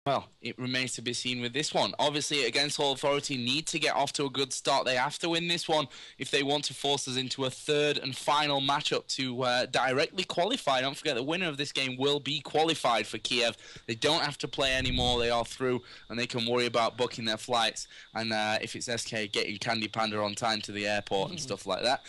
Well, it remains to be seen with this one. Obviously, Against All Authority need to get off to a good start. They have to win this one if they want to force us into a third and final matchup to directly qualify. Don't forget, the winner of this game will be qualified for Kiev. They don't have to play anymore. They are through, and they can worry about booking their flights. And if it's SK, getting Candy Panda on time to the airport and stuff like that.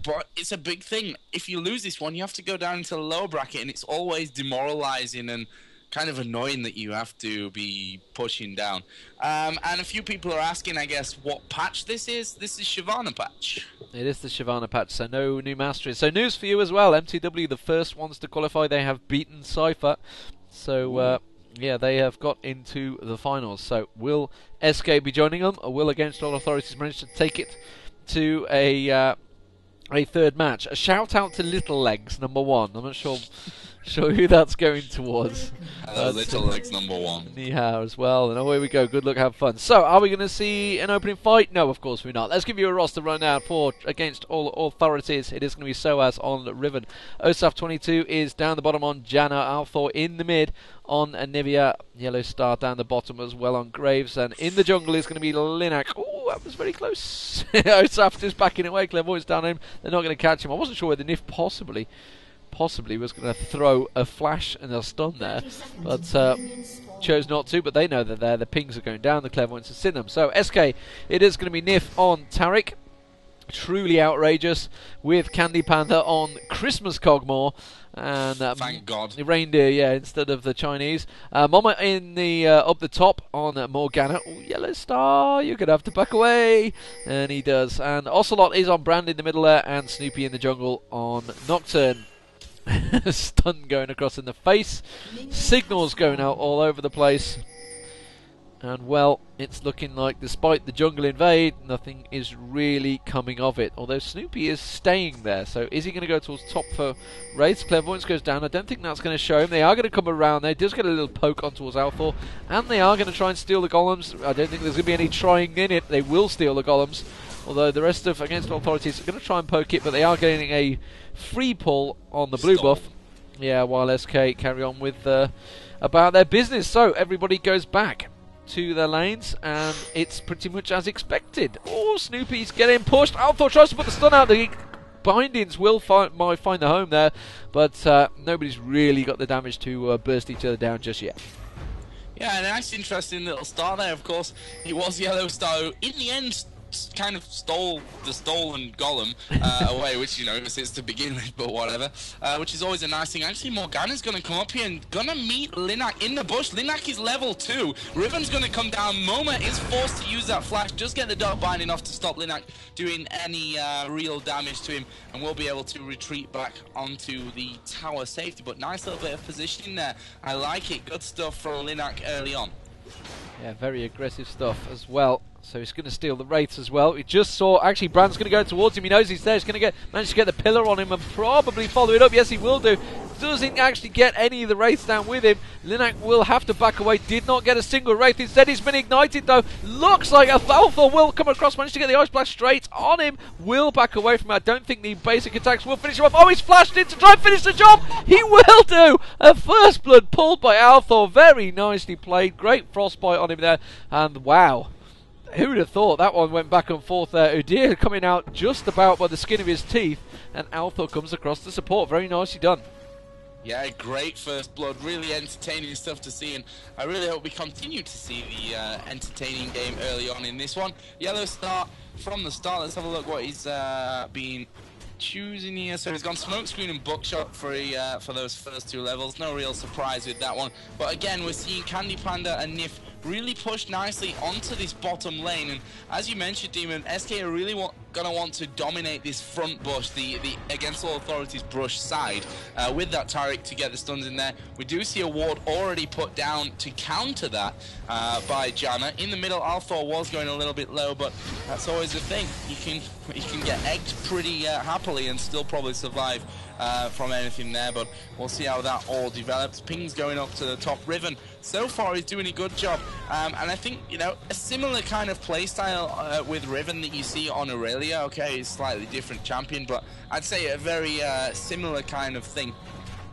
But it's a big thing. If you lose this one, you have to go down into the lower bracket, and it's always demoralizing and kind of annoying that you have to be pushing down. And a few people are asking, I guess, what patch this is. This is Shyvana patch. It is the Shyvana patch, so no new masteries. So news for you as well. MTW, the first ones to qualify, they have beaten Cypher. So, yeah, they have got into the finals. So will SK be joining them, or will Against All Authorities manage to take it to a third match? A shout out to Little Legs, #1. I'm not sure who that's going towards. Little Legs #1. Nihao as well. And away we go. Good luck, have fun. So, are we going to see an opening fight? No, of course we're not. Let's give you a roster rundown for Against All Authorities. It is going to be Soaz on Riven. Osaf22 is down the bottom on Janna. Althor in the mid on Anivia. Yellow Star down the bottom as well on Graves. And in the jungle is going to be Linak. Oh, that was very close. Osaf just backing away. Clairvoyant's down him. They're not going to catch him. I wasn't sure whether Nif possibly was going to throw a flash and a stun there, but chose not to. But they know that the pings are going down, the Clairvoyants have seen them. So SK, it is going to be Nif on Taric, truly outrageous, with Candy Panda on Christmas Cogmore, and thank God, the reindeer, yeah, instead of the Chinese. Mama in the up the top on Morgana. Ooh, Yellow Star, you're gonna have to back away, and he does. And Ocelot is on Brand in the middle there, and Snoopy in the jungle on Nocturne. Stun going across in the face, signals going out all over the place, and well, it's looking like despite the jungle invade, nothing is really coming of it, although Snoopy is staying there. So is he going to go towards top for Wraiths? Clairvoyance goes down. I don't think that's going to show him. They are going to come around there. Does get a little poke on towards Althor, and they are going to try and steal the golems. I don't think there's going to be any trying in it. They will steal the golems, although the rest of Against All Authorities are going to try and poke it, but they are getting a free pull on the blue buff. Yeah, while SK carry on with about their business. So everybody goes back to their lanes, and it's pretty much as expected. Oh, Snoopy's getting pushed. Althor tries to put the stun out. The bindings will might find the home there, but nobody's really got the damage to burst each other down just yet. Yeah, a nice interesting little start there. Of course, it was Yellow Star who, in the end, kind of stole the stolen golem away, which, you know, it's to begin with, but whatever, which is always a nice thing. Actually, Morgana's going to come up here and going to meet Linak in the bush. Linak is level 2. Riven's going to come down. Moma is forced to use that flash, just get the dark binding off to stop Linak doing any real damage to him, and we'll be able to retreat back onto the tower safety. But nice little bit of positioning there. I like it. Good stuff from Linak early on. Yeah, very aggressive stuff as well. So he's going to steal the Wraiths as well. We just saw, actually, Brand's going to go towards him. He knows he's there. He's going to manage to get the pillar on him and probably follow it up. Yes, he will do. Doesn't actually get any of the Wraiths down with him. Linak will have to back away. Did not get a single Wraith. Instead, he's been ignited, though. Looks like Althor will come across. Managed to get the Ice Blast straight on him. Will back away from it. I don't think the basic attacks will finish him off. Oh, he's flashed in to try and finish the job. He will do. A first blood pulled by Althor. Very nicely played. Great frostbite on him there. And wow. Who would have thought that one went back and forth there? Udyr coming out just about by the skin of his teeth, and Althor comes across the support. Very nicely done. Yeah, great first blood. Really entertaining stuff to see, and I really hope we continue to see the entertaining game early on in this one. Yellow Star from the start. Let's have a look what he's been choosing here. So he's gone Smokescreen and Buckshot for those first 2 levels. No real surprise with that one. But again, we're seeing Candy Panda and Nif really push nicely onto this bottom lane, and as you mentioned, Deman, SK are really gonna want to dominate this front bush, the Against All Authorities brush side, with that Taric to get the stuns in there. We do see a ward already put down to counter that by Janna. In the middle, Althor was going a little bit low, but that's always the thing. You can get egged pretty happily and still probably survive from anything there, but we'll see how that all develops. Ping's going up to the top. Riven, so far, he's doing a good job. And I think, you know, a similar kind of playstyle with Riven that you see on Irelia. Okay, he's slightly different champion, but I'd say a very similar kind of thing.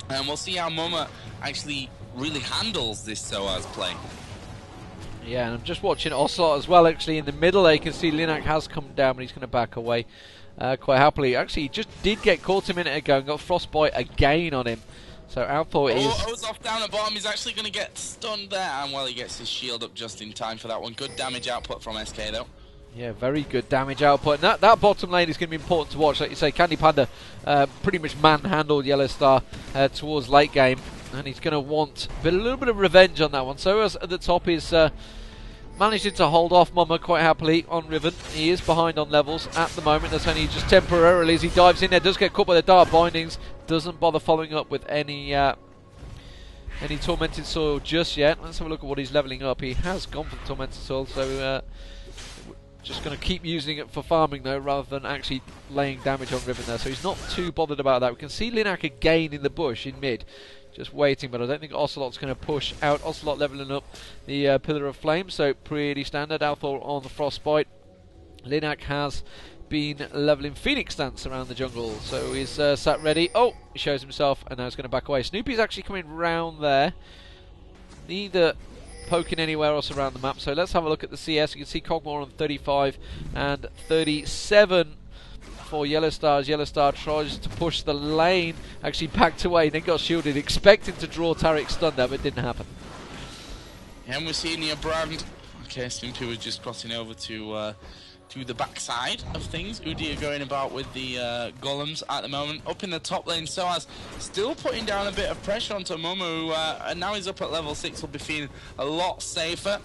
And we'll see how Moma actually really handles this SOAS play. Yeah, and I'm just watching Ocelot as well, actually, in the middle there. You can see Linak has come down, but he's going to back away quite happily. Actually, he just did get caught a minute ago and got Frostbite again on him. So Althor is... O's off down at bottom. He's actually going to get stunned there. And well, he gets his shield up just in time for that one. Good damage output from SK, though. Yeah, very good damage output. And that bottom lane is going to be important to watch. Like you say, Candy Panda pretty much manhandled Yellow Star towards late game. And he's going to want a little bit of revenge on that one. So as at the top is managing to hold off Mama quite happily on Riven. He is behind on levels at the moment. That's only just temporarily as he dives in there. Does get caught by the Dark Bindings. Doesn't bother following up with any Tormented Soil just yet. Let's have a look at what he's leveling up. He has gone for the Tormented Soil, so just going to keep using it for farming though, rather than actually laying damage on Riven there. So he's not too bothered about that. We can see Linak again in the bush in mid. Just waiting, but I don't think Ocelot's going to push out. Ocelot leveling up the Pillar of Flame, so pretty standard. Althor on the Frostbite. Linak has been leveling Phoenix Dance around the jungle, so he's sat ready. Oh, he shows himself, and now he's going to back away. Snoopy's actually coming round there. Neither poking anywhere else around the map, so let's have a look at the CS. You can see Cogmore on 35 and 37 for Yellow Star. Yellow Star tries to push the lane, actually backed away, then got shielded, expecting to draw Tarek's stun there, but it didn't happen. And we're seeing here Brand. Okay, Snoopy was just crossing over to the backside of things. Udyr going about with the golems at the moment. Up in the top lane, SOAS still putting down a bit of pressure onto Momo, and now he's up at level 6, will be feeling a lot safer.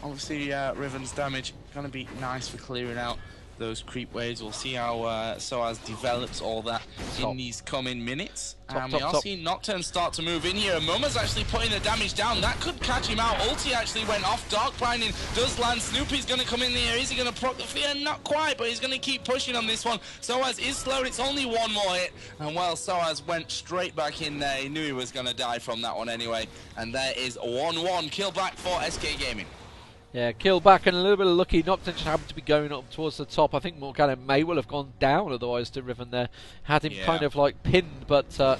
Obviously, Riven's damage going to be nice for clearing out those creep waves. We'll see how SOAS develops all that in these coming minutes. And we are seeing Nocturne start to move in here. Momo's actually putting the damage down. That could catch him out. Ulti actually went off. Dark Binding does land. Snoopy's going to come in there. Is he going to proc the fear? Not quite, but he's going to keep pushing on this one. SOAS is slowed. It's only one more hit. And well, SOAS went straight back in there. He knew he was going to die from that one anyway. And there is 1-1. Kill back for SK Gaming. Yeah, kill back and a little bit of lucky. Nocturne just happened to be going up towards the top. I think Morgana may well have gone down otherwise to Riven there. Had him kind of like pinned, but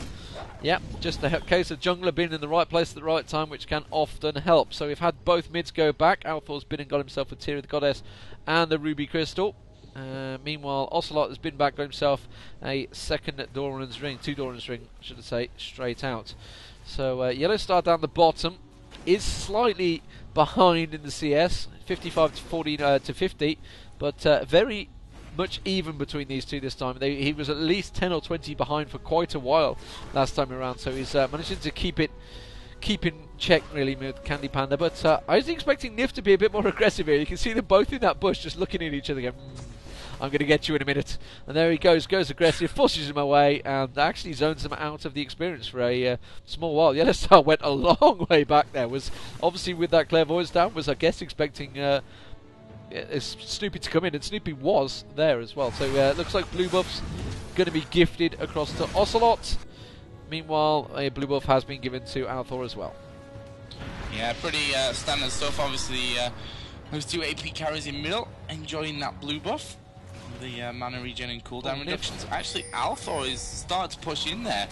yeah, just a case of jungler being in the right place at the right time, which can often help. So we've had both mids go back. Althor's been and got himself a Tear of the Goddess and the Ruby Crystal. Meanwhile, Ocelot has been back, got himself a second Doran's Ring, 2 Doran's Ring, should I say, straight out. So Yellow Star down the bottom is slightly behind in the CS, 55 to 40 to 50, but very much even between these two this time. He was at least 10 or 20 behind for quite a while last time around, so he's managing to keep in check really with Candy Panda. But I was expecting Nif to be a bit more aggressive here. You can see them both in that bush just looking at each other going, I'm going to get you in a minute. And there he goes aggressive, forces him away, and actually zones him out of the experience for a small while. Yellow Star went a long way back there. Was obviously with that Clairvoyance down, was I guess expecting Snoopy to come in, and Snoopy was there as well. So it looks like blue buff's going to be gifted across to Ocelot. Meanwhile, a blue buff has been given to Althor as well. Yeah, pretty standard stuff. Obviously, those two AP carries in middle, enjoying that blue buff. The mana regen and cooldown reductions. Actually, Althor is starting to push in there.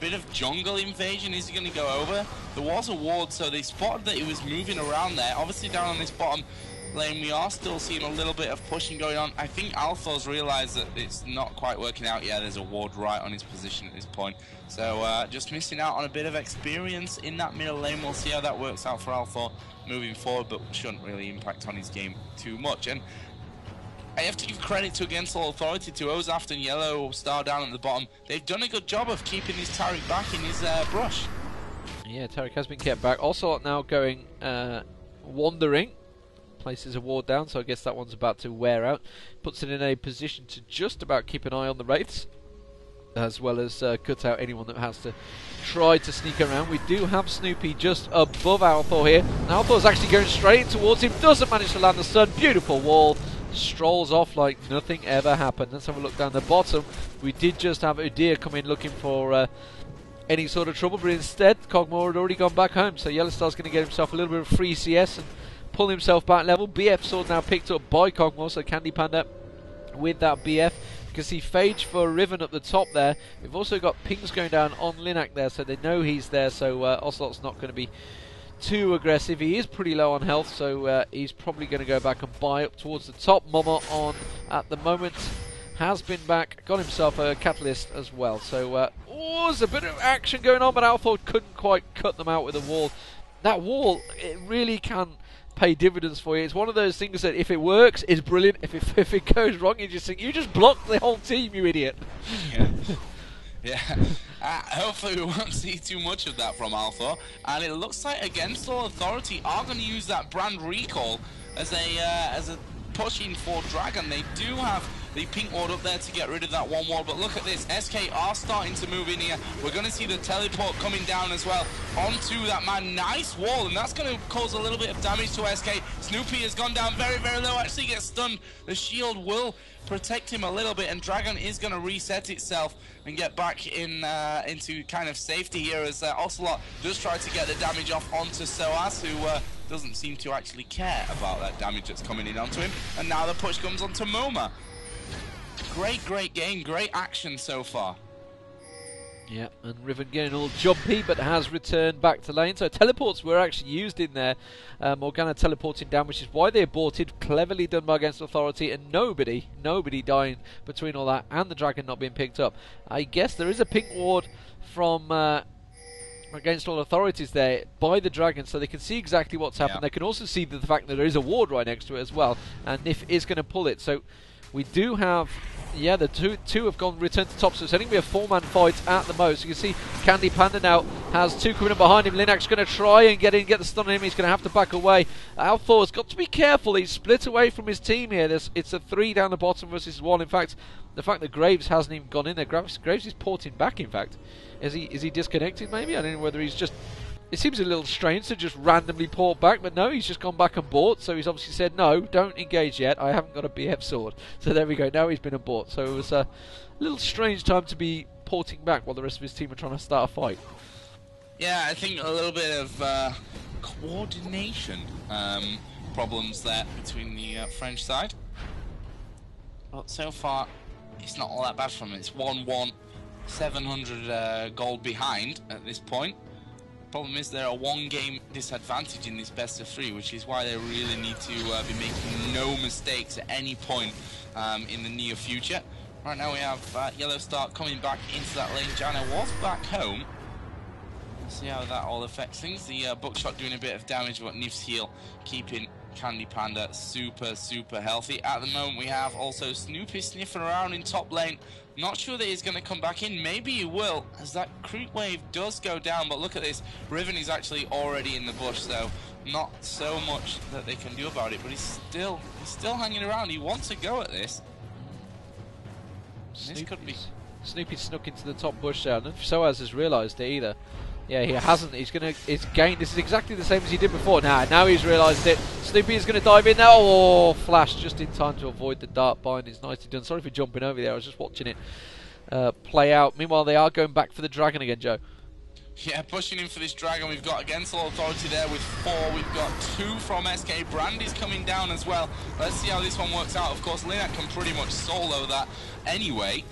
Bit of jungle invasion. Is he going to go over? There was a ward, so they spotted that he was moving around there. Obviously, down on this bottom lane, we are still seeing a little bit of pushing going on. I think Althor's realised that it's not quite working out. Yeah, there's a ward right on his position at this point. So just missing out on a bit of experience in that middle lane. We'll see how that works out for Althor moving forward, but shouldn't really impact on his game too much. And I have to give credit to Against All Authority, to Ozaft and Yellow Star down at the bottom. They've done a good job of keeping this Taric back in his brush. Yeah, Taric has been kept back. Also now going wandering. Places a ward down, so I guess that one's about to wear out. Puts it in a position to just about keep an eye on the Wraiths, as well as cut out anyone that has to try to sneak around. We do have Snoopy just above Althor here. Althor's actually going straight towards him. Doesn't manage to land the stun. Beautiful wall. Strolls off like nothing ever happened. Let's have a look down the bottom. We did just have Udyr come in looking for any sort of trouble, but instead Cogmore had already gone back home, so Yellow Star's going to get himself a little bit of free CS and pull himself back level. BF sword now picked up by Cogmore, so Candy Panda with that BF You can see Phage for Riven up the top there. We've also got pings going down on Linak there, so they know he's there, so Ocelot's not going to be too aggressive. He is pretty low on health, so he's probably going to go back and buy up towards the top. Momo on at the moment has been back, got himself a catalyst as well. So there's a bit of action going on, but aAa couldn't quite cut them out with a wall. That wall, it really can pay dividends for you. It's one of those things that if it works, it's brilliant. If it goes wrong, you just think, you just blocked the whole team, you idiot. Yeah. Yeah, hopefully we won't see too much of that from aAa, and it looks like Against All Authority are going to use that brand recall as a pushing for Dragon. They do have the pink ward up there to get rid of that one ward, but look at this, SK are starting to move in here. We're going to see the teleport coming down as well onto that man. Nice wall, and that's going to cause a little bit of damage to SK. Snoopy has gone down very, very low, actually gets stunned. The shield will protect him a little bit, and Dragon is going to reset itself and get back into kind of safety here as Ocelot does try to get the damage off onto Soaz, who doesn't seem to actually care about that damage that's coming in onto him. And now the push comes onto Moma. Great game, great action so far. Yeah, and Riven getting all jumpy, but has returned back to lane. So teleports were actually used in there. Morgana teleporting down, which is why they aborted. Cleverly done by Against Authority, and nobody dying between all that and the Dragon not being picked up. I guess there is a pink ward from Against All Authorities there by the Dragon, so they can see exactly what's happened. They can also see the fact that there is a ward right next to it as well, and Nif is going to pull it. So we do have, yeah, the two have returned to top, so it's only going to be a 4-man fight at the most. You can see Candy Panda now has two coming up behind him. Linak's going to try and get the stun on him. He's going to have to back away. aAa has got to be careful. He's split away from his team here. It's a 3 down the bottom versus 1. In fact, the fact that Graves hasn't even gone in there. Graves is porting back, in fact. Is he disconnected maybe? I don't know whether he's just... It seems a little strange to just randomly port back, but no, he's just gone back and bought, so he's obviously said, no, don't engage yet, I haven't got a BF sword. So there we go, now he's been and bought. So it was a little strange time to be porting back while the rest of his team are trying to start a fight. Yeah, I think a little bit of coordination problems there between the French side. But so far, it's not all that bad from it. It's 1-1, 700 gold behind at this point. Problem is they're a 1-game disadvantage in this best of 3, which is why they really need to be making no mistakes at any point in the near future. Right now we have Yellow Star coming back into that lane. Jana was back home. Let's see how that all affects things. The Buckshot doing a bit of damage, but Nif's heal keeping Candy Panda super healthy. At the moment we have also Snoopy sniffing around in top lane. Not sure that he's going to come back in. Maybe he will, as that creep wave does go down. But look at this. Riven is actually already in the bush, so not so much that they can do about it. But he's still hanging around. He wants to go at this. This could be... Snoopy snuck into the top bush there. I don't know if Soaz has realised it either. Yeah, he hasn't. He's gained. This is exactly the same as he did before. Now he's realised it. Snoopy is going to dive in now. Oh, flash just in time to avoid the dart bind. It's nicely done. Sorry for jumping over there. I was just watching it play out. Meanwhile, they are going back for the Dragon again, Joe. Yeah, pushing in for this Dragon. We've got Against All Authority there with 4. We've got 2 from SK. Brandy's coming down as well. Let's see how this one works out. Of course, Linak can pretty much solo that anyway.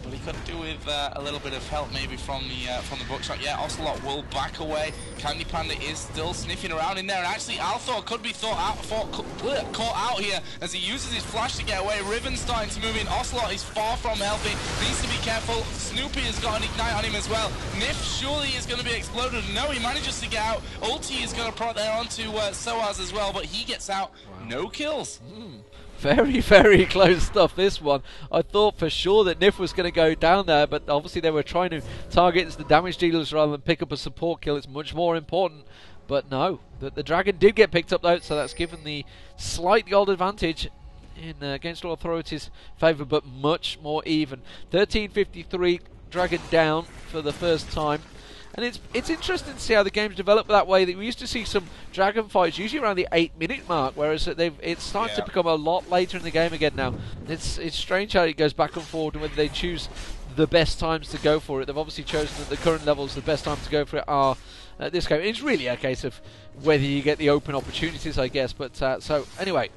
But he could do with a little bit of help maybe from the Buckshot. Yeah, Ocelot will back away. Candy Panda is still sniffing around in there. And actually, aAa could be caught out here as he uses his flash to get away. Riven's starting to move in. Ocelot is far from healthy. Needs to be careful. Snoopy has got an ignite on him as well. Nif surely is going to be exploded. No, he manages to get out. Ulti is going to prod there onto Soaz as well, but he gets out. Wow. No kills. Very close stuff, this one. I thought for sure that Nif was going to go down there, but obviously they were trying to target the damage dealers rather than pick up a support kill. It's much more important. But no, the Dragon did get picked up though, so that's given the slight gold advantage in Against All Authorities' favour, but much more even. 13:53, Dragon down for the first time. And it's interesting to see how the game's developed that way. That we used to see some Dragon fights usually around the 8-minute mark, whereas it's starting to become a lot later in the game again now. It's strange how it goes back and forward and whether they choose the best times to go for it. They've obviously chosen at the current levels the best times to go for it are this game. It's really a case of whether you get the open opportunities, I guess. But so anyway,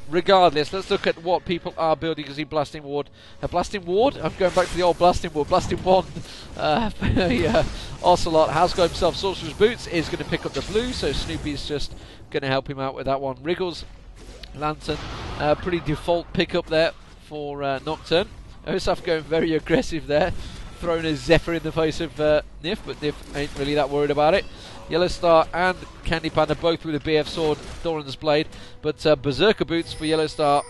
regardless, let's look at what people are building. You can see Blasting Ward. A Blasting Ward? I'm going back to the old Blasting Ward. Blasting Wand. Yeah, Ocelot has got himself Sorcerer's Boots. Is going to pick up the blue, so Snoopy's just going to help him out with that one. Wriggles, Lantern. Pretty default pickup there for Nocturne. Osaf going very aggressive there. Throwing a Zephyr in the face of Nif, but Nif ain't really that worried about it. Yellow Star and Candy Panda both with a BF Sword, Doran's Blade, but Berserker Boots for Yellow Star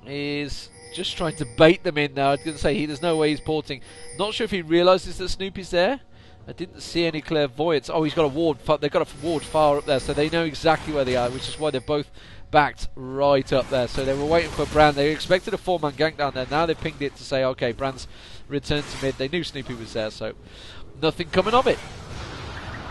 is just trying to bait them in now. I was going to say, there's no way he's porting. Not sure if he realises that Snoopy's there. I didn't see any clairvoyance. Oh, he's got a ward. They've got a ward far up there, so they know exactly where they are, which is why they're both backed right up there. So they were waiting for Brand. They expected a 4-man gank down there. Now they've pinged it to say, okay, Brand's returned to mid. They knew Snoopy was there, so nothing coming of it.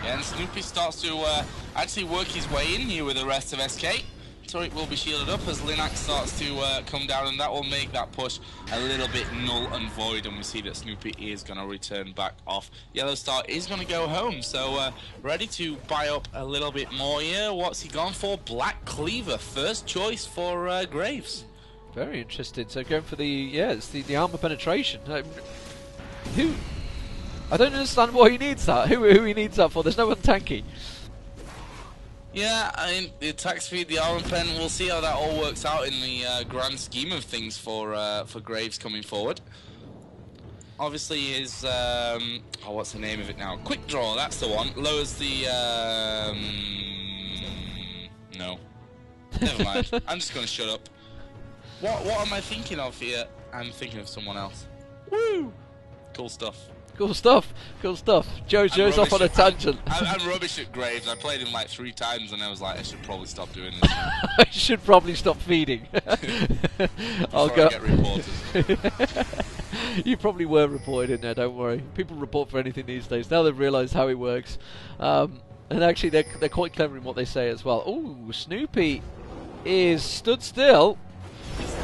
Yeah, and Snoopy starts to actually work his way in here with the rest of SK. Turret will be shielded up as Linac starts to come down, and that will make that push a little bit null and void, and we see that Snoopy is going to return back off. Yellow Star is going to go home, so ready to buy up a little bit more here. What's he gone for? Black Cleaver, first choice for Graves. Very interesting. So going for it's the armor penetration. Who? I don't understand why he needs that. Who he needs that for? There's no one tanky. Yeah, I mean, the attack speed, the armor pen, we'll see how that all works out in the grand scheme of things for Graves coming forward. Obviously his, what's the name of it now? Quick Draw, that's the one. Lowers the, no. Never mind. I'm just going to shut up. What am I thinking of here? I'm thinking of someone else. Woo! Cool stuff. Cool stuff, cool stuff. Joe's off on a tangent. I'm rubbish at Graves. I played him like 3 times and I was like, I should probably stop doing this. I should probably stop feeding. I'll go. I get reported. You probably were reported in there, don't worry. People report for anything these days. Now they've realised how it works. And actually they're quite clever in what they say as well. Ooh, Snoopy is stood still.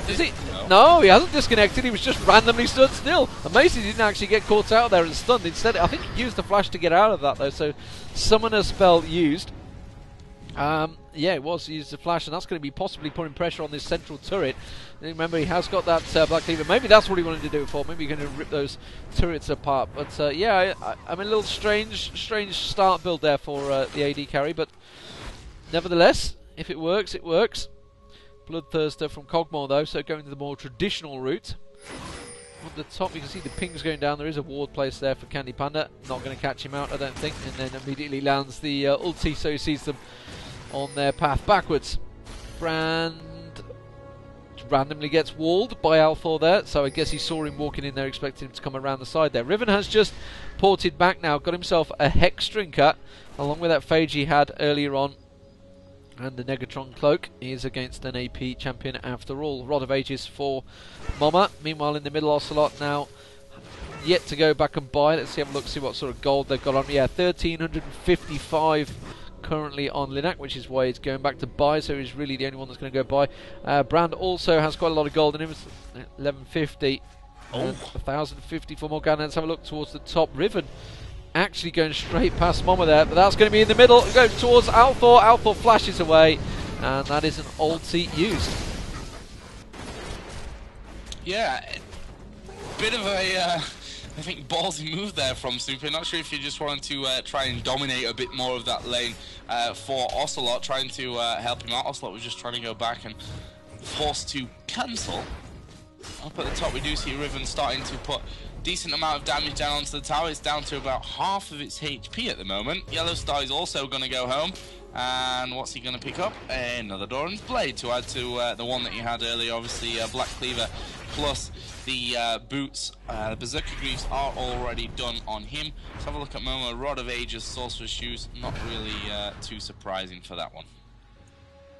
Is he? No, he hasn't disconnected. He was just randomly stood still. Amazing he didn't actually get caught out there and stunned. Instead, I think he used the flash to get out of that though. So, summoner spell used. Yeah, it was used the flash, and that's going to be possibly putting pressure on this central turret. Remember, he has got that Black Cleaver. Maybe that's what he wanted to do it for. Maybe he's going to rip those turrets apart. But yeah, I'm a little strange start build there for the AD carry. But nevertheless, if it works, it works. Bloodthirster from Cogmore though, so going to the more traditional route. On the top you can see the pings going down. There is a ward placed there for Candy Panda. Not going to catch him out, I don't think. And then immediately lands the ulti, so he sees them on their path backwards. Brand randomly gets walled by Althor there, so I guess he saw him walking in there, expecting him to come around the side there. Riven has just ported back now, got himself a Hex Drinker, along with that phage he had earlier on. And the Negatron Cloak is against an AP champion after all. Rod of Ages for Mama. Meanwhile, in the middle, Ocelot now yet to go back and buy. Let's have a look, see what sort of gold they've got on. Yeah, 1,355 currently on Linac, which is why he's going back to buy. So he's really the only one that's going to go buy. Brand also has quite a lot of gold in him. 1,150. Oh. 1,050 for Morgana. Let's have a look towards the top. Riven actually going straight past Mama there, but that's going to be in the middle. Go towards Althor. Althor flashes away, and that is an ulti used. Yeah, bit of a, I think, ballsy move there from Super. Not sure if you just wanted to try and dominate a bit more of that lane for Ocelot, trying to help him out. Ocelot was just trying to go back and forced to cancel. Up at the top, we do see Riven starting to put decent amount of damage down onto the tower. It's down to about half of its HP at the moment. Yellow Star is also going to go home. And what's he going to pick up? Another Doran's Blade to add to the one that he had earlier. Obviously, Black Cleaver plus the boots. The Berserker Greaves are already done on him. Let's have a look at Momo. Rod of Ages, Sorcerer's Shoes. Not really too surprising for that one.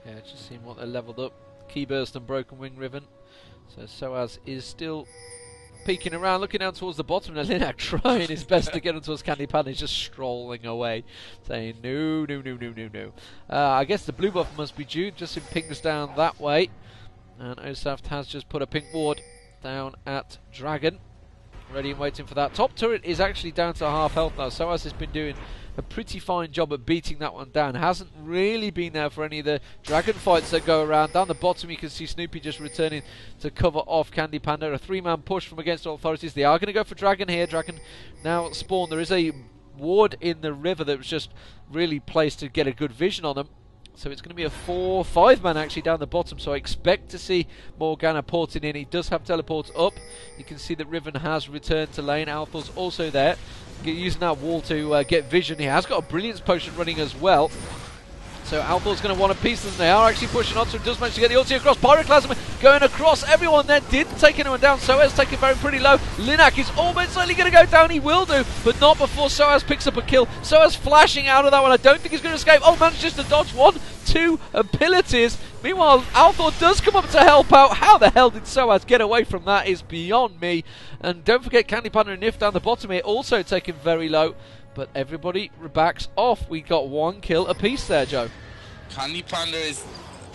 Yeah, just seeing what they're leveled up. Key Burst and Broken Wing Riven. So Soaz is still peeking around, looking down towards the bottom, and Linac trying his best to get him towards Candy Panda. He's just strolling away, saying no, no, no, no, no, no. I guess the blue buff must be due, just in pings down that way. And Osaft has just put a pink ward down at Dragon. Ready and waiting for that. Top turret is actually down to half health now. Soaz has been doing a pretty fine job at beating that one down. Hasn't really been there for any of the dragon fights that go around. Down the bottom you can see Snoopy just returning to cover off Candy Panda. A 3-man push from against all authorities. They are going to go for Dragon here. Dragon now spawned. There is a ward in the river that was just really placed to get a good vision on them. So it's going to be a 4-5-man actually down the bottom. So I expect to see Morgana porting in. He does have teleports up. You can see that Riven has returned to lane. Alpha's also there, using that wall to get vision. He has got a Brilliance Potion running as well. So Alpha's going to want a piece of them. They are actually pushing on, so it does manage to get the ulti across. Pyroclasm going across. Everyone there didn't take anyone down. Soaz taking very pretty low. Linak is almost certainly going to go down. He will do, but not before Soaz picks up a kill. Soaz flashing out of that one. I don't think he's going to escape. Oh, managed just to dodge 1-2 abilities. Meanwhile, Althor does come up to help out. How the hell did Soaz get away from that is beyond me. And don't forget Candy Panda and Nif down the bottom here, also taken very low. But everybody backs off. We got 1 kill apiece there, Joe. Candy Panda is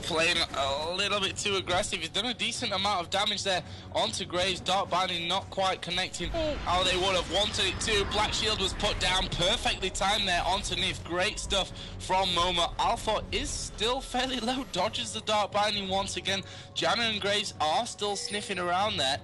playing a little bit too aggressive. He's done a decent amount of damage there onto Graves. Dark Binding not quite connecting how they would have wanted it to. Black Shield was put down, perfectly timed there onto Nif. Great stuff from Moma. Alpha is still fairly low, dodges the Dark Binding once again. Janna and Graves are still sniffing around there.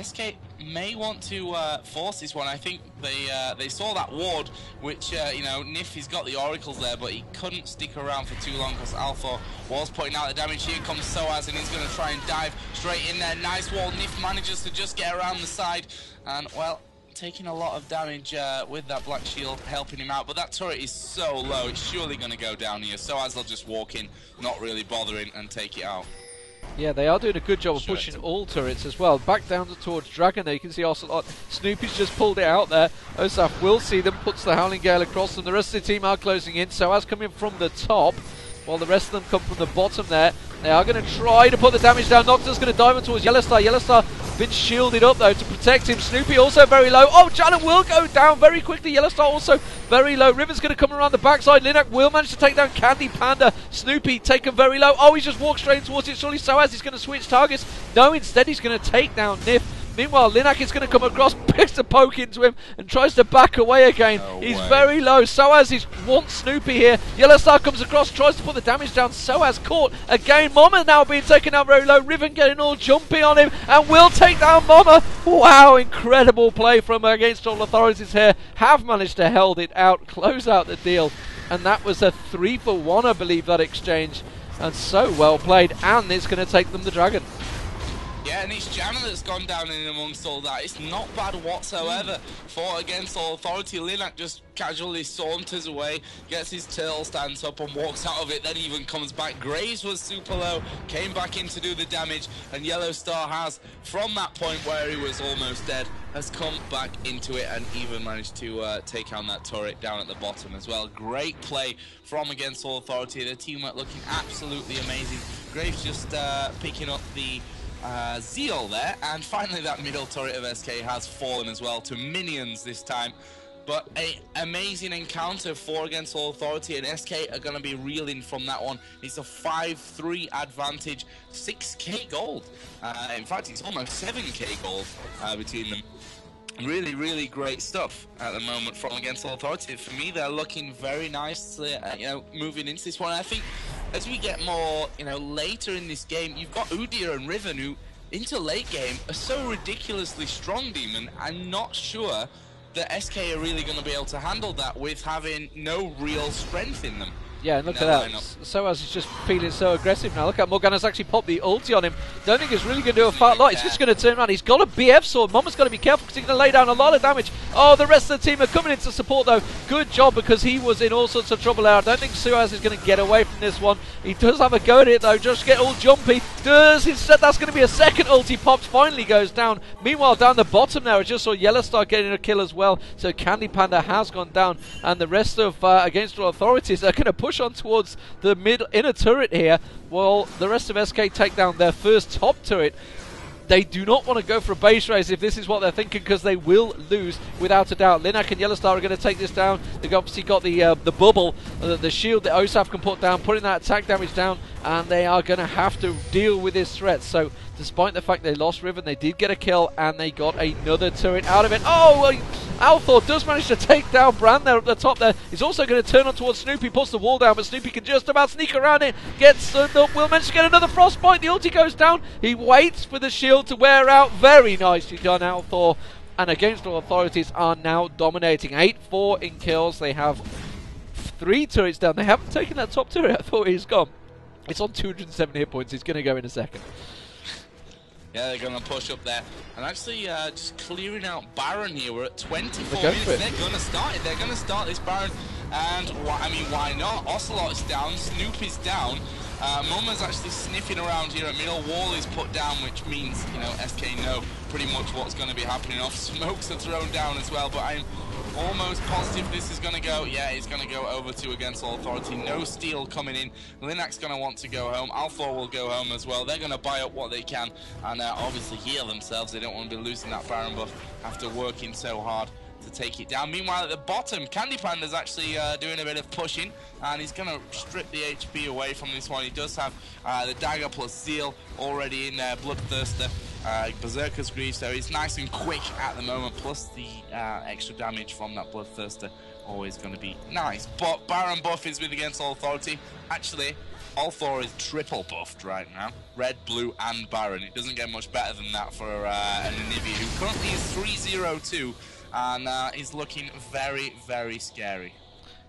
SK may want to force this one. I think they saw that ward, which you know, Nifty's got the oracles there, but he couldn't stick around for too long because Alpha was putting out the damage. Here comes Soaz, and he's going to try and dive straight in there. Nice wall. Nif manages to just get around the side, and well, taking a lot of damage with that Black Shield helping him out, but that turret is so low, it's surely going to go down here. Soaz will just walk in, not really bothering, and take it out. Yeah, they are doing a good job of pushing all turrets as well. Back down towards Dragon there, you can see Ocelot. Snoopy's just pulled it out there. Osaf will see them, puts the Howling Gale across them. The rest of the team are closing in. So as coming from the top, while the rest of them come from the bottom there. They are going to try to put the damage down. Nocturne's going to dive in towards Yellowstar. Yellowstar been shielded up though to protect him. Snoopy also very low. Oh, Janna will go down very quickly. Yellowstar also very low. Riven's going to come around the backside. Linak will manage to take down Candy Panda. Snoopy taken very low. Oh, he's just walked straight towards it. Surely Soaz he's going to switch targets. No, instead he's going to take down Nif. Meanwhile, Linak is going to come across, picks a poke into him, and tries to back away again. He's very low. Soaz wants Snoopy here. Yellowstar comes across, tries to put the damage down. Soaz caught again. Mama now being taken out very low. Riven getting all jumpy on him, and will take down Mama. Wow, incredible play from against all authorities here. Have managed to hold it out, close out the deal. And that was a 3-for-1, I believe, that exchange. And so well played, and it's going to take them the Dragon. Yeah, and it's Janna that's gone down in amongst all that. It's not bad whatsoever. Fought against all authority. Linak just casually saunters away, gets his turtle stance up and walks out of it, then even comes back. Graves was super low, came back in to do the damage, and Yellowstar has, from that point where he was almost dead, has come back into it and even managed to take on that turret down at the bottom as well. Great play from against all authority. The teamwork looking absolutely amazing. Graves just picking up the Zeal there, and finally that middle turret of SK has fallen as well to minions this time. But an amazing encounter for against all authority, and SK are going to be reeling from that one. It's a 5-3 advantage, 6k gold. In fact, it's almost 7k gold between them. Really, really great stuff at the moment from against all authority. For me, they're looking very nicely, you know, moving into this one. I think as we get more, you know, later in this game, you've got Udyr and Riven who, into late game, are so ridiculously strong, Demon. I'm not sure that SK are really going to be able to handle that with having no real strength in them. Yeah, and look at that. Soaz is just feeling so aggressive now. Look at Morgana's actually popped the ulti on him. Don't think it's really going to do a fat lot. He's just going to turn around. He's got a BF sword. Mama's got to be careful because he's going to lay down a lot of damage. Oh, the rest of the team are coming in to support though. Good job because he was in all sorts of trouble there. I don't think Soaz is going to get away from this one. He does have a go at it though. Just get all jumpy. Does instead. That's going to be a second ulti popped. Finally goes down. Meanwhile, down the bottom now, I just saw Yellowstar getting a kill as well. So Candy Panda has gone down, and the rest of against all authorities are going to push on towards the inner turret here, while the rest of SK take down their first top turret. They do not want to go for a base race if this is what they're thinking, because they will lose without a doubt. Linak and Yellowstar are going to take this down. They've obviously got the bubble, the shield that Osaf can put down, putting that attack damage down, and they are going to have to deal with this threat. So despite the fact they lost Riven, they did get a kill, and they got another turret out of it. Oh, well, Althor does manage to take down Brand there up the top there. He's also going to turn on towards Snoopy, puts the wall down, but Snoopy can just about sneak around it, gets up, will manage to get another Frostbite. The ulti goes down. He waits for the shield to wear out. Very nicely done, Althor. And Against All Authorities are now dominating. 8-4 in kills. They have 3 turrets down. They haven't taken that top turret. I thought he's gone. It's on 207 hit points. He's going to go in a second. Yeah, they're going to push up there. And actually just clearing out Baron here. We're at 24 minutes. They're going to start it. They're going to start this Baron. And, I mean, why not? Ocelot is down. Snoop is down. Mumma's actually sniffing around here at middle. Wall is put down, which means, you know, SK know pretty much what's going to be happening off. Smokes are thrown down as well, but I'm almost positive this is going to go. Yeah, it's going to go over to Against All Authority. No steal coming in. Linux going to want to go home. Althor will go home as well. They're going to buy up what they can and obviously heal themselves. They don't want to be losing that Baron buff after working so hard to take it down. Meanwhile, at the bottom, Candy Panda's actually doing a bit of pushing, and he's going to strip the HP away from this one. He does have the dagger plus Zeal already in there, Bloodthirster, Berserker's Greave, so he's nice and quick at the moment, plus the extra damage from that Bloodthirster, always going to be nice. But Baron buff is with Against All Authority. Actually, Althor is triple buffed right now. Red, blue, and Baron. It doesn't get much better than that for an Anivia, who currently is 3-0-2. And he's looking very, very scary.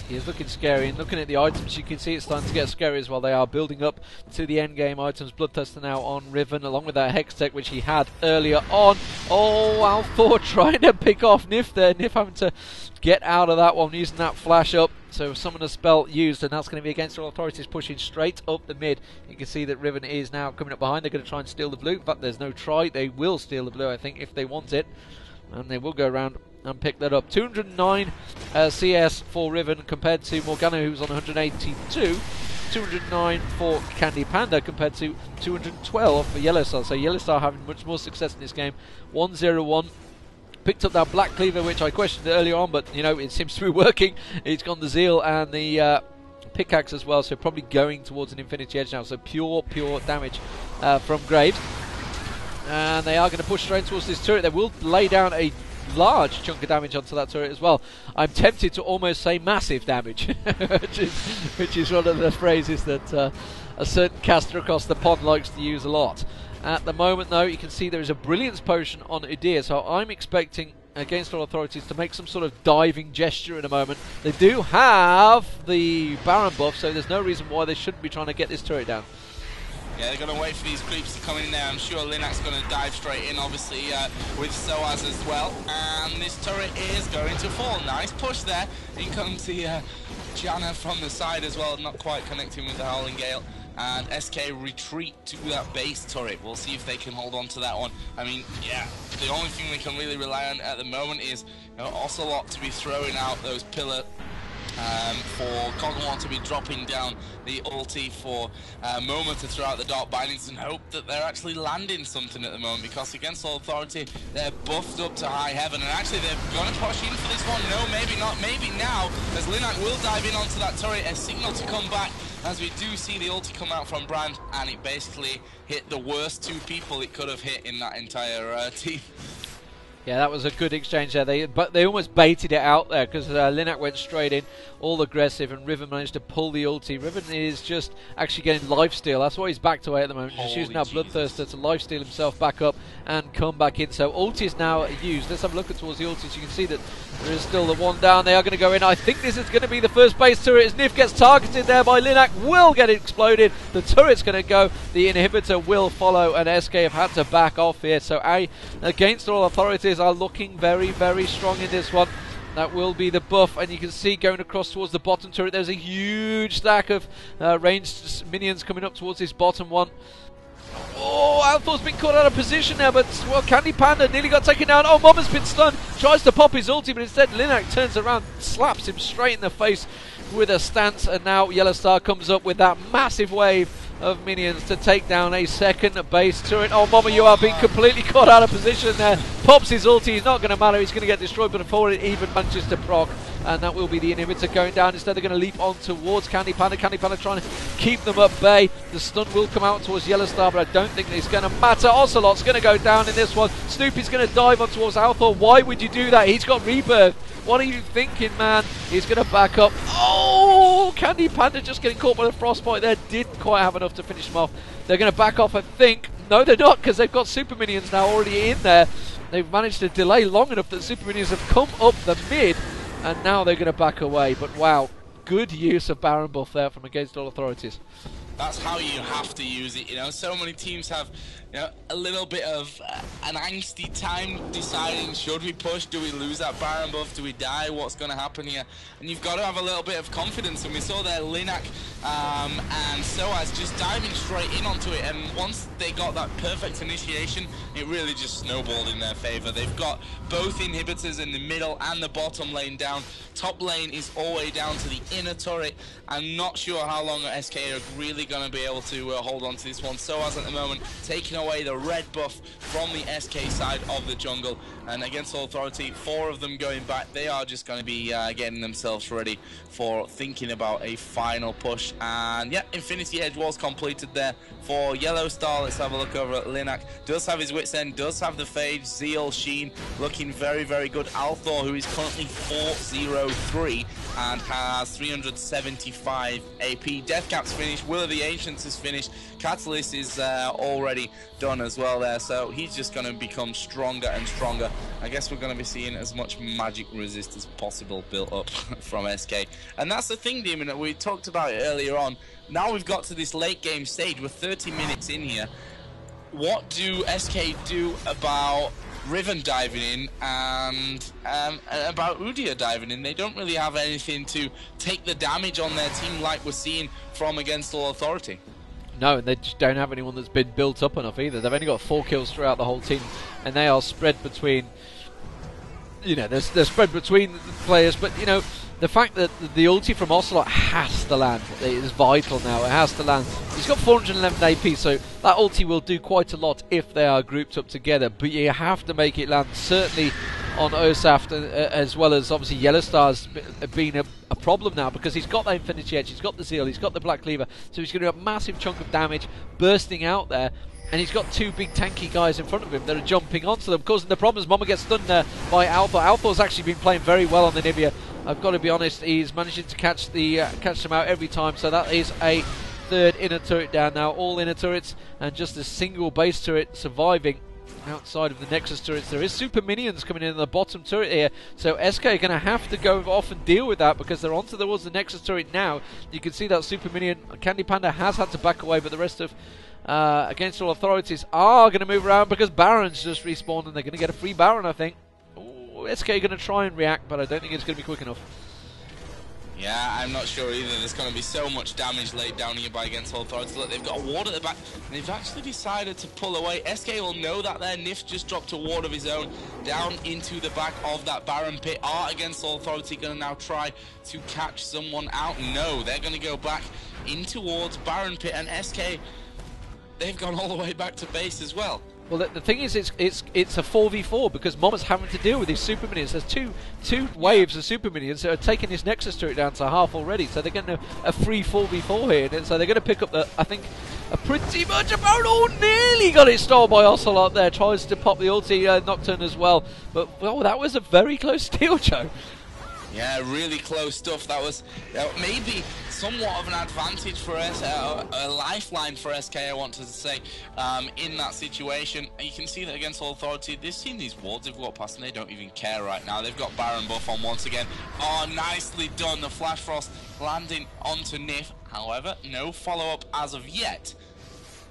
He is looking scary, and looking at the items, you can see it's starting to get scary as well. They are building up to the end game items. Bloodthirster now on Riven, along with that Hex Tech, which he had earlier on. Oh, Althor trying to pick off Nif there. Nif having to get out of that one, using that flash up. So Summoner spell used, and that's going to be Against All Authorities, pushing straight up the mid. You can see that Riven is now coming up behind. They're going to try and steal the blue, but there's no try. They will steal the blue, I think, if they want it. And they will go around and pick that up. 209 CS for Riven compared to Morgana, who's on 182. 209 for Candy Panda compared to 212 for Yellowstar. So Yellowstar having much more success in this game. 1-0-1. Picked up that Black Cleaver, which I questioned earlier on, but you know, it seems to be working. It's gone the Zeal and the pickaxe as well, so probably going towards an Infinity Edge now. So pure damage from Graves. And they are going to push straight towards this turret. They will lay down a large chunk of damage onto that turret as well. I'm tempted to almost say massive damage, which is one of the phrases that a certain caster across the pond likes to use a lot. At the moment, though, you can see there is a Brilliance Potion on Udyr, so I'm expecting Against All Authorities to make some sort of diving gesture in a moment. They do have the Baron buff, so there's no reason why they shouldn't be trying to get this turret down. Yeah, they're going to wait for these creeps to come in there. I'm sure Linux going to dive straight in, obviously, with Soaz as well. And this turret is going to fall. Nice push there. In comes the Janna from the side as well, not quite connecting with the Howling Gale. And SK retreat to that base turret. We'll see if they can hold on to that one. I mean, yeah, the only thing we can really rely on at the moment is, you know, Ocelot to be throwing out those pillar. For Cogwon to be dropping down the ulti, for Moma to throw out the Dark Bindings, and hope that they're actually landing something at the moment, because Against All Authority, they're buffed up to high heaven, and actually they're going to push in for this one. No, maybe not, maybe now, as Linak will dive in onto that turret. A signal to come back, as we do see the ulti come out from Brand, and it basically hit the worst 2 people it could have hit in that entire team. Yeah, that was a good exchange there. They almost baited it out there, because Linak went straight in, all aggressive, and Riven managed to pull the ulti. Riven is just actually getting lifesteal. That's why he's backed away at the moment. Just using that Bloodthirster to lifesteal himself back up and come back in. So ulti is now used. Let's have a look towards the ultis. You can see that there is still the one down. They are going to go in. I think this is going to be the first base turret, as Nif gets targeted there by Linak. Will get exploded. The turret's going to go. The inhibitor will follow, and SK have had to back off here. So Against All Authorities are looking very, very strong in this one. That will be the buff, and you can see going across towards the bottom turret, there's a huge stack of ranged minions coming up towards this bottom one. Oh, Althor's been caught out of position there, but well, Candy Panda nearly got taken down. Oh, Mama's been stunned, tries to pop his ulti, but instead Linak turns around, slaps him straight in the face with a stance, and now Yellowstar comes up with that massive wave of minions to take down a second base turret. Oh, Mama, you are being completely caught out of position there. Pops his ulti, he's not going to matter, he's going to get destroyed, but before it even manages to proc, and that will be the inhibitor going down. Instead, they're going to leap on towards Candy Panda. Candy Panda trying to keep them at bay. The stun will come out towards Yellow Star, but I don't think it's going to matter. Ocelot's going to go down in this one. Snoopy's going to dive on towards Althor. Why would you do that? He's got Rebirth. What are you thinking, man? He's going to back up. Oh, Candy Panda just getting caught by the Frostbite there. Didn't quite have enough to finish him off. They're going to back off, I think. No, they're not, because they've got Super Minions now already in there. They've managed to delay long enough that Super Minions have come up the mid, and now they're going to back away. But wow, good use of Baron buff there from Against All Authorities. That's how you have to use it, you know. So many teams have, you know, a little bit of an angsty time deciding, should we push, do we lose that Baron buff, do we die, what's going to happen here? And you've got to have a little bit of confidence, and we saw there Linak and Soaz just diving straight in onto it, and once they got that perfect initiation, it really just snowballed in their favor. They've got both inhibitors in the middle and the bottom lane down. Top lane is all the way down to the inner turret. I'm not sure how long SK are really going to be able to hold on to this one. Soaz at the moment taking away the red buff from the SK side of the jungle, and Against All Authority, 4 of them going back. They are just going to be getting themselves ready for thinking about a final push. And yeah, Infinity Edge was completed there for Yellow Star. Let's have a look over at Linak. Does have his Wits End, does have the Phage, Zeal, Sheen looking very, very good. Althor, who is currently 4-0-3 and has 375 AP. Deathcap's finished, Will of the Ancients is finished, Catalyst is already done as well there, so he's just going to become stronger and stronger. I guess we're going to be seeing as much magic resist as possible built up from SK. And that's the thing, Deman, we talked about it earlier on. Now we've got to this late game stage, we're 30 minutes in here. What do SK do about Riven diving in and about Udyr diving in? They don't really have anything to take the damage on their team like we're seeing from Against All Authority. No, and they just don't have anyone that's been built up enough either. They've only got 4 kills throughout the whole team, and they are spread between, you know, they're spread between the players. But you know, the fact that the ulti from Ocelot has to land is vital now. It has to land. He's got 411 AP, so that ulti will do quite a lot if they are grouped up together. But you have to make it land, certainly on Osaf, as well as obviously Yellow Star's been a problem now, because he's got that Infinity Edge, he's got the Zeal, he's got the Black Cleaver, so he's going to have a massive chunk of damage bursting out there. And he's got 2 big tanky guys in front of him that are jumping onto them, causing the problems. Mama gets stunned there by Althor. Althor's actually been playing very well on the Nibia. I've got to be honest, he's managing to catch them out every time. So that is a 3rd inner turret down now. All inner turrets and just a single base turret surviving outside of the Nexus turrets. There is Super Minions coming in the bottom turret here, so SK are going to have to go off and deal with that, because they're onto towards the Nexus turret now. You can see that Super Minion. Candy Panda has had to back away, but the rest of Against All Authorities are going to move around, because Baron's just respawned and they're going to get a free Baron, I think. Ooh, SK are going to try and react, but I don't think it's going to be quick enough. Yeah, I'm not sure either. There's going to be so much damage laid down here by Against All Authority. Look, they've got a ward at the back, and they've actually decided to pull away. SK will know that their Nif just dropped a ward of his own down into the back of that Baron pit. Are Against All Authority going to now try to catch someone out? No, they're going to go back in towards Baron pit, and SK, they've gone all the way back to base as well. Well, the thing is, it's a 4v4, because Mama's having to deal with these Super Minions. There's two waves of Super Minions that are taking this Nexus turret down to half already, so they're getting a free 4v4 here, and so they're going to pick up I think a pretty much about. Oh, nearly got it stole by Ocelot there. Tries to pop the ulti, Nocturne as well, but well, that was a very close steal, Joe. Yeah, really close stuff. That was maybe somewhat of an advantage for a lifeline for SK, I wanted to say, in that situation. And you can see that Against All Authority, they've seen these wards they've got past and they don't even care right now. They've got Baron buff on once again. Oh, nicely done. The Flash Frost landing onto Nif. However, no follow-up as of yet.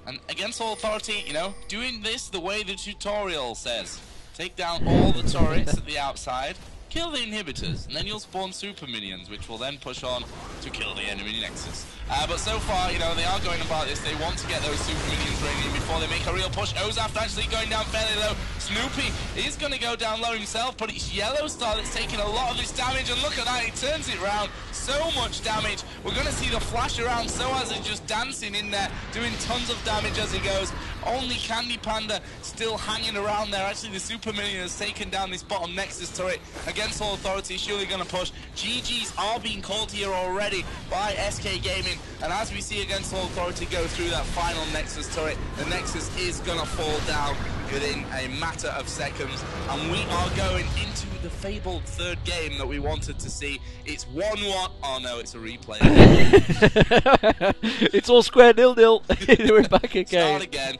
And Against All Authority, you know, doing this the way the tutorial says. Take down all the turrets at the outside, kill the inhibitors, and then you'll spawn Super Minions, which will then push on to kill the enemy Nexus. But so far, you know, they are going about this. They want to get those Super Minions ready before they make a real push. Ozaf actually going down fairly low. Snoopy is going to go down low himself, but it's Yellow Star that's taking a lot of this damage, and look at that, he turns it round. So much damage. We're going to see the flash around. Soaz is just dancing in there, doing tons of damage as he goes. Only Candy Panda still hanging around there. Actually, the Super Minion has taken down this bottom Nexus turret against All Authority. Surely going to push. GGs are being called here already by SK Gaming. And as we see against All Authority go through that final Nexus turret, the Nexus is going to fall down within a matter of seconds. And we are going into the fabled third game that we wanted to see. It's 1-1. Oh no, it's a replay. It's all square 0-0. We're back again. Start again.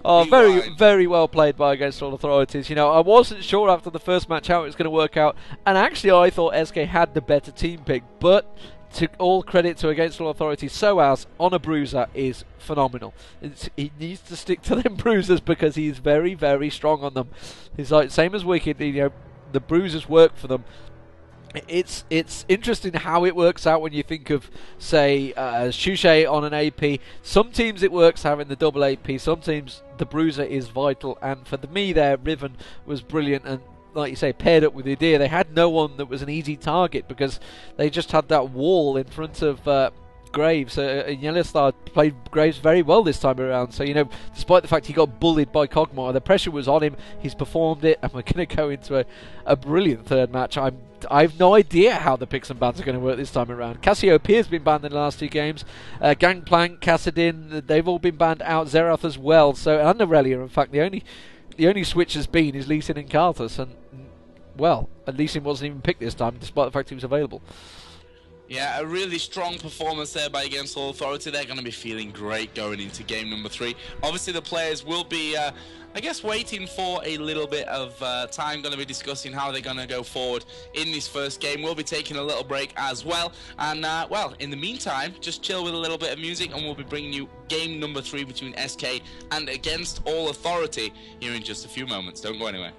Oh, Rewind. very well played by Against All Authorities. You know, I wasn't sure after the first match how it was going to work out, and actually I thought SK had the better team pick, but to all credit to Against All Authorities, Soaz on a bruiser is phenomenal. He needs to stick to them bruisers because he's very, very strong on them. He's like same as Wicked, you know, the bruisers work for them. It's interesting how it works out when you think of, say, Shushay on an AP. Some teams it works having the double AP, some teams the bruiser is vital, and for me there, Riven was brilliant, and like you say, paired up with Udyr, they had no one that was an easy target because they just had that wall in front of Graves. Yellowstar played Graves very well this time around, so you know, despite the fact he got bullied by Kog'Maw, the pressure was on him, he's performed it, and we're going to go into a brilliant third match. I've no idea how the picks and bans are going to work this time around. Cassiopeia has been banned in the last 2 games. Gangplank, Kassasdin, they've all been banned out. Xerath as well. So, and Irelia, in fact, the only switch has been is Leigh and Karthus, and well, Leigh wasn't even picked this time, despite the fact he was available. Yeah, a really strong performance there by Against All Authority. They're going to be feeling great going into game number 3. Obviously, the players will be, I guess, waiting for a little bit of time. Going to be discussing how they're going to go forward in this first game. We'll be taking a little break as well. And, well, in the meantime, just chill with a little bit of music, and we'll be bringing you game number 3 between SK and Against All Authority here in just a few moments. Don't go anywhere.